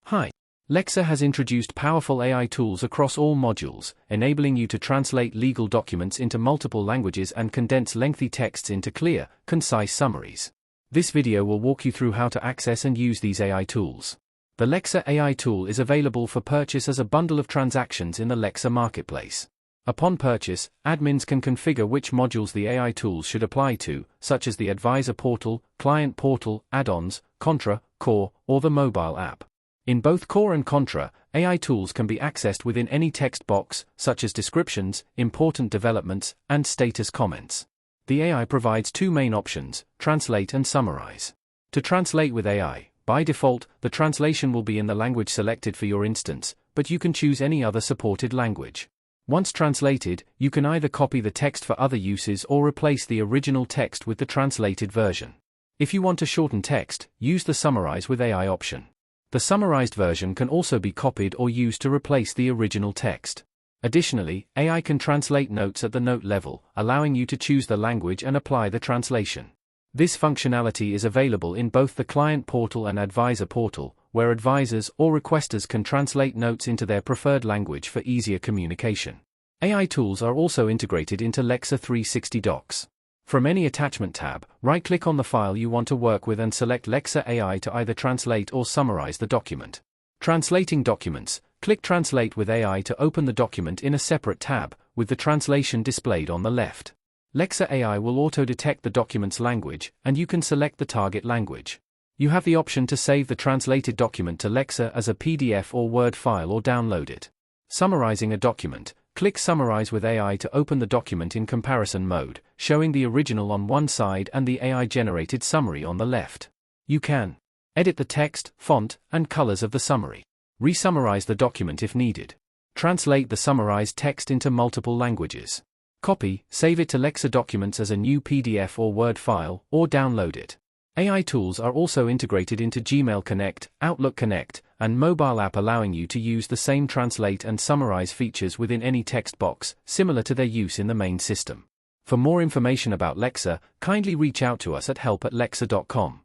Hi. Lexzur has introduced powerful AI tools across all modules, enabling you to translate legal documents into multiple languages and condense lengthy texts into clear, concise summaries. This video will walk you through how to access and use these AI tools. The Lexzur AI tool is available for purchase as a bundle of transactions in the Lexzur marketplace. Upon purchase, admins can configure which modules the AI tools should apply to, such as the Advisor Portal, Client Portal, Add-ons, Contra, Core, or the mobile app. In both Core and Contra, AI tools can be accessed within any text box, such as descriptions, important developments, and status comments. The AI provides two main options: translate and summarize. To translate with AI, by default, the translation will be in the language selected for your instance, but you can choose any other supported language. Once translated, you can either copy the text for other uses or replace the original text with the translated version. If you want to shorten text, use the Summarize with AI option. The summarized version can also be copied or used to replace the original text. Additionally, AI can translate notes at the note level, allowing you to choose the language and apply the translation. This functionality is available in both the Client Portal and Advisor Portal, where advisors or requesters can translate notes into their preferred language for easier communication. AI tools are also integrated into Lexzur 360 Docs. From any attachment tab, right-click on the file you want to work with and select Lexzur AI to either translate or summarize the document. Translating documents, click Translate with AI to open the document in a separate tab, with the translation displayed on the left. Lexzur AI will auto-detect the document's language, and you can select the target language. You have the option to save the translated document to Lexzur as a PDF or Word file or download it. Summarizing a document, click Summarize with AI to open the document in comparison mode, showing the original on one side and the AI-generated summary on the left. You can edit the text, font, and colors of the summary. Re-summarize the document if needed. Translate the summarized text into multiple languages. Copy, save it to Lexzur documents as a new PDF or Word file, or download it. AI tools are also integrated into Gmail Connect, Outlook Connect, and mobile app, allowing you to use the same translate and summarize features within any text box, similar to their use in the main system. For more information about Lexzur, kindly reach out to us at help@lexzur.com.